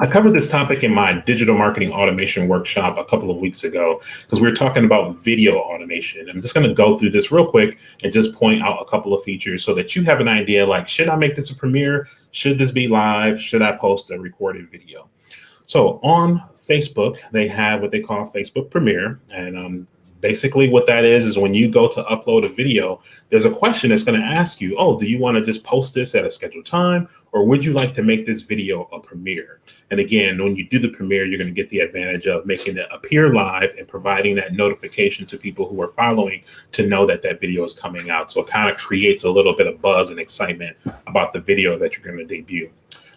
I covered this topic in my digital marketing automation workshop a couple of weeks ago because we were talking about video automation. I'm just going to go through this real quick and just point out a couple of features so that you have an idea like, should I make this a premiere? Should this be live? Should I post a recorded video? So on Facebook, they have what they call Facebook Premiere. And basically what that is when you go to upload a video, there's a question that's going to ask you, oh, do you want to just post this at a scheduled time? Or would you like to make this video a premiere? And again, when you do the premiere, you're going to get the advantage of making it appear live and providing that notification to people who are following to know that that video is coming out. So it kind of creates a little bit of buzz and excitement about the video that you're going to debut.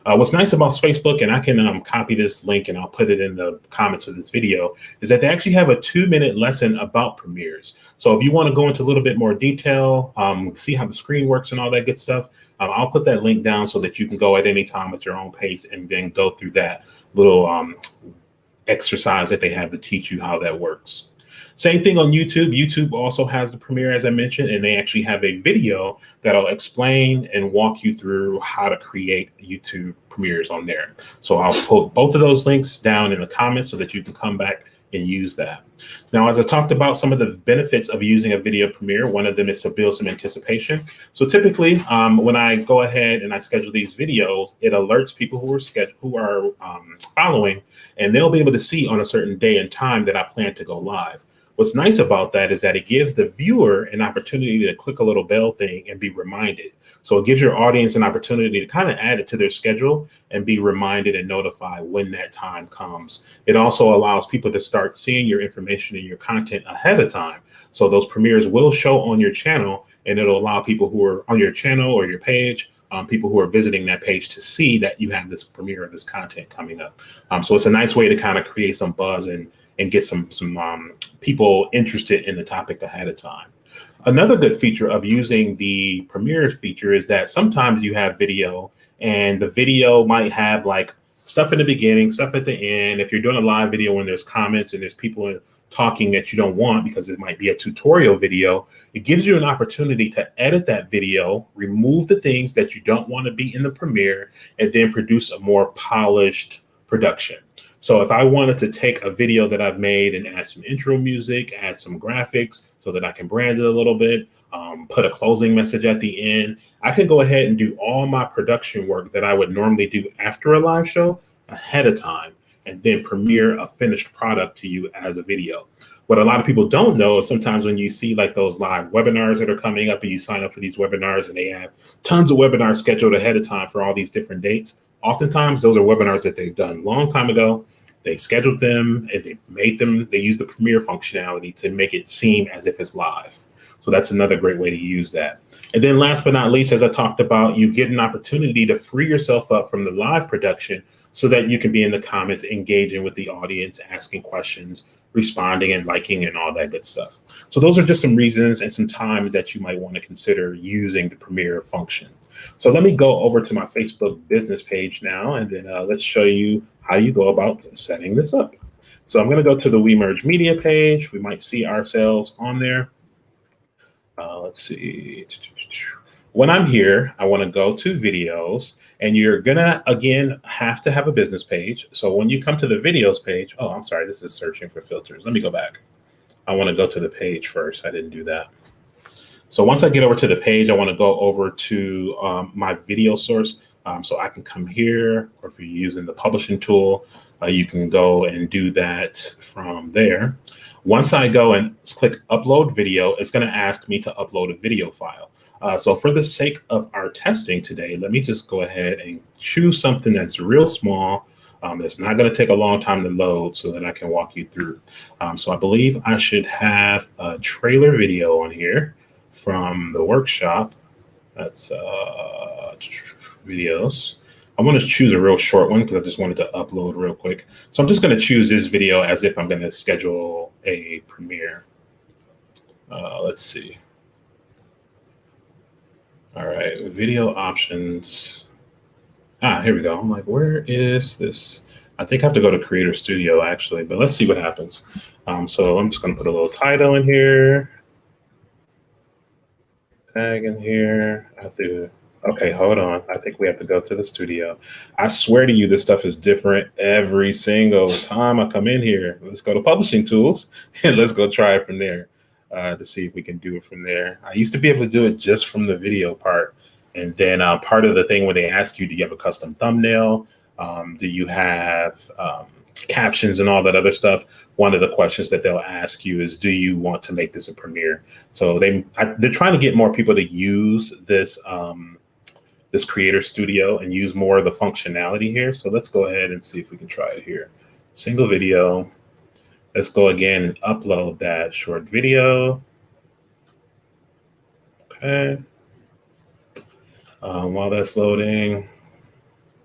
What's nice about Facebook, and I can copy this link and I'll put it in the comments of this video, is that they actually have a 2-minute lesson about premieres. So if you want to go into a little bit more detail, see how the screen works and all that good stuff, I'll put that link down so that you can go at any time at your own pace and then go through that little exercise that they have to teach you how that works. Same thing on YouTube. YouTube also has the premiere, as I mentioned, and they actually have a video that'll explain and walk you through how to create YouTube premieres on there. So I'll put both of those links down in the comments so that you can come back and use that. Now, as I talked about some of the benefits of using a video premiere, one of them is to build some anticipation. So typically, when I go ahead and I schedule these videos, it alerts people who are following, and they'll be able to see on a certain day and time that I plan to go live. What's nice about that is that it gives the viewer an opportunity to click a little bell thing and be reminded. So it gives your audience an opportunity to kind of add it to their schedule and be reminded and notified when that time comes. It also allows people to start seeing your information and your content ahead of time. So those premieres will show on your channel, and it'll allow people who are on your channel or your page, people who are visiting that page, to see that you have this premiere of this content coming up. So it's a nice way to kind of create some buzz and get some people interested in the topic ahead of time. Another good feature of using the premiere feature is that sometimes you have video and the video might have like stuff in the beginning, stuff at the end. If you're doing a live video when there's comments and there's people talking that you don't want because it might be a tutorial video, it gives you an opportunity to edit that video, remove the things that you don't want to be in the premiere, and then produce a more polished production. So if I wanted to take a video that I've made and add some intro music, add some graphics so that I can brand it a little bit, put a closing message at the end, I can go ahead and do all my production work that I would normally do after a live show ahead of time, and then premiere a finished product to you as a video. What a lot of people don't know is sometimes when you see like those live webinars that are coming up and you sign up for these webinars and they have tons of webinars scheduled ahead of time for all these different dates. Oftentimes those are webinars that they've done a long time ago. They scheduled them and they use the premiere functionality to make it seem as if it's live. So that's another great way to use that. And then last but not least, as I talked about, you get an opportunity to free yourself up from the live production so that you can be in the comments, engaging with the audience, asking questions, responding and liking and all that good stuff. So those are just some reasons and some times that you might want to consider using the premiere function. So let me go over to my Facebook business page now, and then let's show you how you go about setting this up. So I'm going to go to the WeMerge Media page. We might see ourselves on there. Let's see. When I'm here, I want to go to videos, and you're going to, again, have to have a business page. So when you come to the videos page, oh, I'm sorry, this is searching for filters. Let me go back. I want to go to the page first. I didn't do that. So once I get over to the page, I want to go over to my video source. So I can come here, or if you're using the publishing tool, you can go and do that from there. Once I go and click upload video, it's going to ask me to upload a video file. So for the sake of our testing today, let me just go ahead and choose something that's real small, that's not going to take a long time to load, so that I can walk you through. So I believe I should have a trailer video on here from the workshop. That's videos. I want to choose a real short one because I just wanted to upload real quick. So I'm just going to choose this video as if I'm going to schedule a premiere. Let's see. All right, video options. Here we go. I'm like, where is this? I think I have to go to Creator Studio actually, but let's see what happens. So I'm just going to put a little title in here. Tag in here. I have to Okay, hold on. I think we have to go to the studio. I swear to you, this stuff is different every single time I come in here. Let's go to publishing tools and let's go try it from there to see if we can do it from there. I used to be able to do it just from the video part. And then part of the thing when they ask you, do you have a custom thumbnail? Do you have captions and all that other stuff? One of the questions that they'll ask you is, do you want to make this a premiere? So they're trying to get more people to use this this Creator Studio and use more of the functionality here. So let's go ahead and see if we can try it here. Single video. Let's go again and upload that short video. Okay. While that's loading.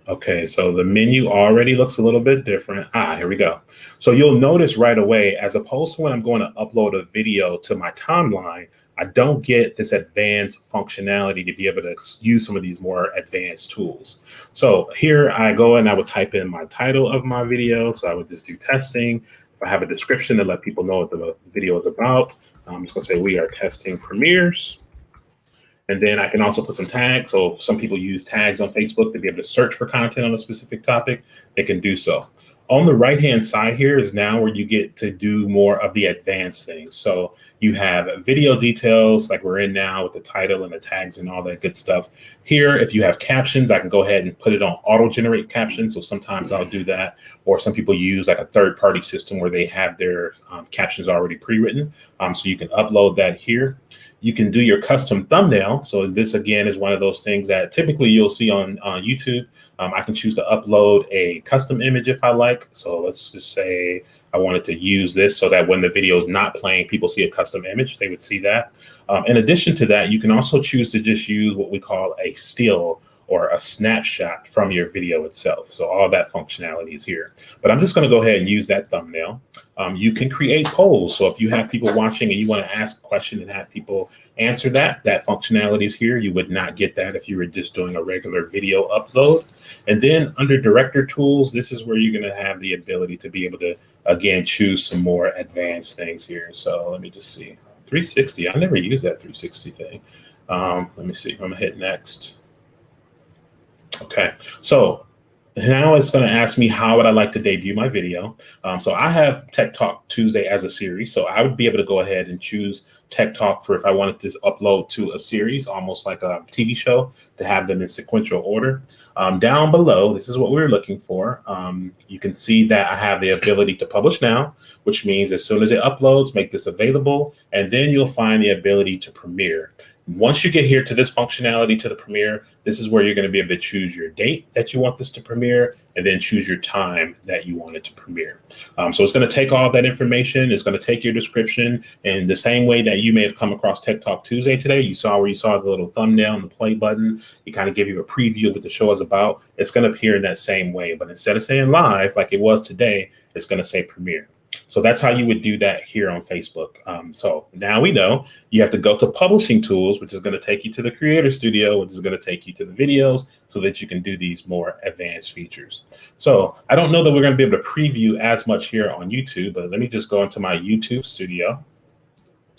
Okay, so the menu already looks a little bit different. Here we go. So you'll notice right away, as opposed to when I'm going to upload a video to my timeline, I don't get this advanced functionality to be able to use some of these more advanced tools. So here I go and I would type in my title of my video. So I would just do testing. If I have a description to let people know what the video is about, I'm just gonna say we are testing premieres. And then I can also put some tags. So if some people use tags on Facebook to be able to search for content on a specific topic, they can do so. On the right-hand side here is now where you get to do more of the advanced things. So you have video details like we're in now with the title and the tags and all that good stuff. Here, if you have captions, I can go ahead and put it on auto-generate captions. So sometimes I'll do that. Or some people use like a third-party system where they have their captions already pre-written. So you can upload that here. You can do your custom thumbnail. So this, again, is one of those things that typically you'll see on YouTube. I can choose to upload a custom image if I like. So let's just say I wanted to use this so that when the video is not playing, people see a custom image, they would see that. In addition to that, you can also choose to just use what we call a still or a snapshot from your video itself. So all that functionality is here. But I'm just gonna go ahead and use that thumbnail. You can create polls. So if you have people watching and you wanna ask a question and have people answer that functionality is here. You would not get that if you were just doing a regular video upload. And then under director tools, this is where you're gonna have the ability to be able to, again, choose some more advanced things here. So let me just see, 360, I never used that 360 thing. Let me see, I'm gonna hit next. Okay, so now it's going to ask me how would I like to debut my video. So I have Tech Talk Tuesday as a series. So I would be able to go ahead and choose Tech Talk for if I wanted to upload to a series, almost like a TV show, to have them in sequential order. Down below, this is what we were looking for. You can see that I have the ability to publish now, which means as soon as it uploads, make this available, and then you'll find the ability to premiere. Once you get here to this functionality to the premiere, this is where you're going to be able to choose your date that you want this to premiere and then choose your time that you want it to premiere. So it's going to take all that information. It's going to take your description in the same way that you may have come across Tech Talk Tuesday today. You saw where you saw the little thumbnail and the play button. It kind of give you a preview of what the show is about. It's going to appear in that same way. But instead of saying live like it was today, it's going to say premiere. So that's how you would do that here on Facebook. So now we know you have to go to publishing tools, which is going to take you to the Creator Studio, which is going to take you to the videos so that you can do these more advanced features. So I don't know that we're going to be able to preview as much here on YouTube, but let me just go into my YouTube Studio.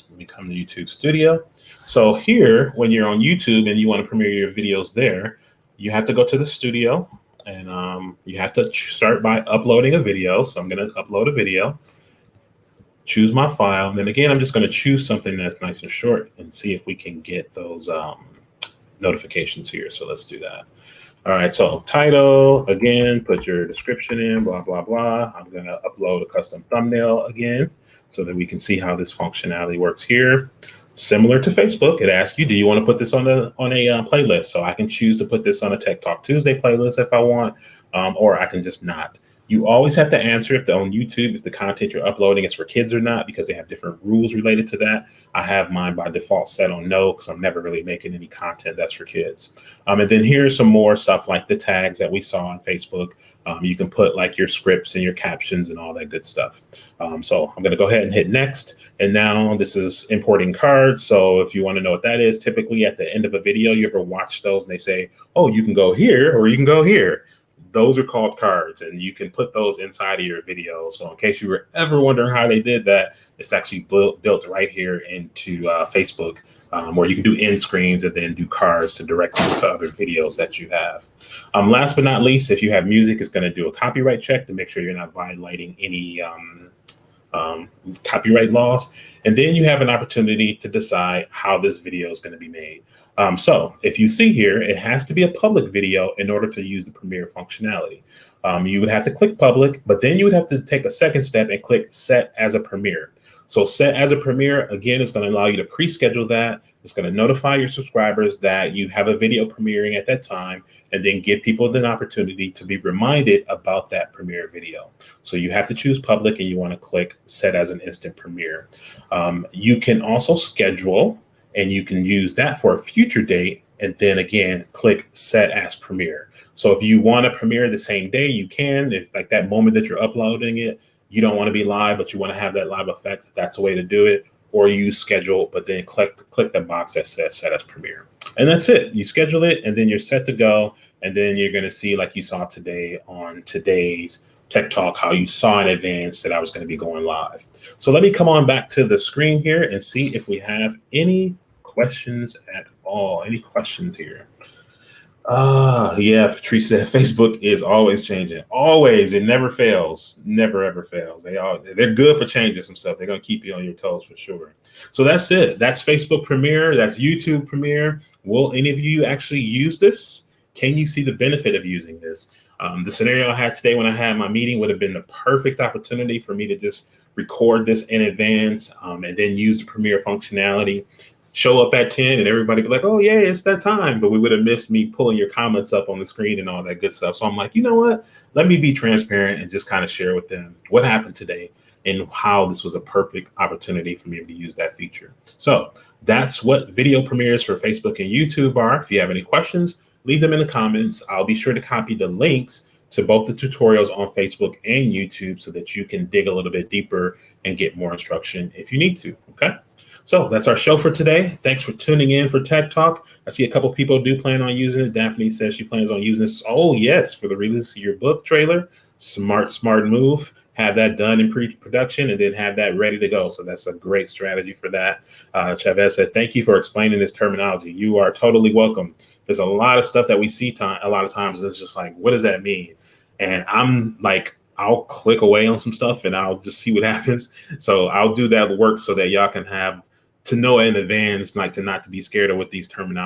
Let me come to YouTube Studio. So here, when you're on YouTube and you want to premiere your videos there, you have to go to the studio. And you have to start by uploading a video. So I'm going to upload a video, choose my file. And then again, I'm just going to choose something that's nice and short and see if we can get those notifications here. So let's do that. All right. So title, again, put your description in, blah, blah, blah. I'm going to upload a custom thumbnail again so that we can see how this functionality works here. Similar to Facebook, it asks you, do you want to put this on a playlist? So I can choose to put this on a Tech Talk Tuesday playlist if I want, or I can just not. You always have to answer if on YouTube, if the content you're uploading is for kids or not, because they have different rules related to that. I have mine by default set on no, because I'm never really making any content that's for kids. And then here's some more stuff like the tags that we saw on Facebook. You can put like your scripts and your captions and all that good stuff. So I'm going to go ahead and hit next. And now this is importing cards. So if you want to know what that is, typically at the end of a video, you ever watch those and they say, oh, you can go here or you can go here. those are called cards, and you can put those inside of your videos. So in case you were ever wondering how they did that, it's actually built right here into Facebook, where you can do end screens and then do cards to direct you to other videos that you have. Last but not least, if you have music, it's going to do a copyright check to make sure you're not violating any copyright laws. And then you have an opportunity to decide how this video is going to be made. So if you see here, it has to be a public video in order to use the Premiere functionality. You would have to click public, but then you would have to take a second step and click set as a premiere. So set as a premiere, again, is going to allow you to pre-schedule that. It's going to notify your subscribers that you have a video premiering at that time, and then give people an opportunity to be reminded about that premiere video. So you have to choose public, and you want to click set as an instant premiere. You can also schedule, and you can use that for a future date, and then again, click set as premiere. So if you want to premiere the same day, you can. If like that moment that you're uploading it, you don't want to be live, but you want to have that live effect, that's a way to do it. Or you schedule, but then click the box that says set as premiere. And that's it. You schedule it, and then you're set to go. And then you're going to see, like you saw today on today's Tech Talk, how you saw in advance that I was going to be going live. So let me come on back to the screen here and see if we have any questions at all. Any questions here? Yeah, Patrice said Facebook is always changing. Always. It never fails. Never ever fails. They're good for changing some stuff. They're going to keep you on your toes for sure. So that's it. That's Facebook Premiere. That's YouTube Premiere. Will any of you actually use this? Can you see the benefit of using this? The scenario I had today when I had my meeting would have been the perfect opportunity for me to just record this in advance, and then use the Premiere functionality. Show up at 10 and everybody be like, oh yeah, it's that time. But we would have missed me pulling your comments up on the screen and all that good stuff. So I'm like, you know what? Let me be transparent and just kind of share with them what happened today and how this was a perfect opportunity for me to use that feature. So that's what video premieres for Facebook and YouTube are. If you have any questions, leave them in the comments. I'll be sure to copy the links to both the tutorials on Facebook and YouTube so that you can dig a little bit deeper and get more instruction if you need to, okay? So that's our show for today. Thanks for tuning in for Tech Talk. I see a couple people do plan on using it. Daphne says she plans on using this. Oh, yes, for the release of your book trailer. Smart move. Have that done in pre-production and then have that ready to go. So that's a great strategy for that. Chavez said, thank you for explaining this terminology. You are totally welcome. There's a lot of stuff that we see a lot of times. It's just like, what does that mean? And I'm like, I'll click away on some stuff and I'll just see what happens. So I'll do that work so that y'all can have to know in advance, like to not to be scared of what these terms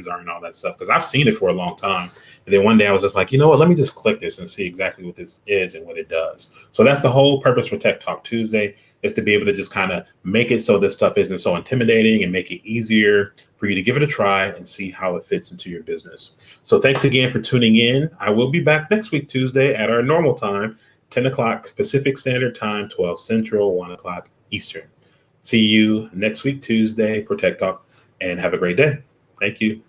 are and all that stuff. Because I've seen it for a long time. And then one day I was just like, you know what, let me just click this and see exactly what this is and what it does. So that's the whole purpose for Tech Talk Tuesday, is to be able to just kind of make it so this stuff isn't so intimidating and make it easier for you to give it a try and see how it fits into your business. So thanks again for tuning in. I will be back next week, Tuesday, at our normal time, 10 o'clock Pacific Standard Time, 12 Central, 1 o'clock Eastern. See you next week, Tuesday, for Tech Talk, and have a great day. Thank you.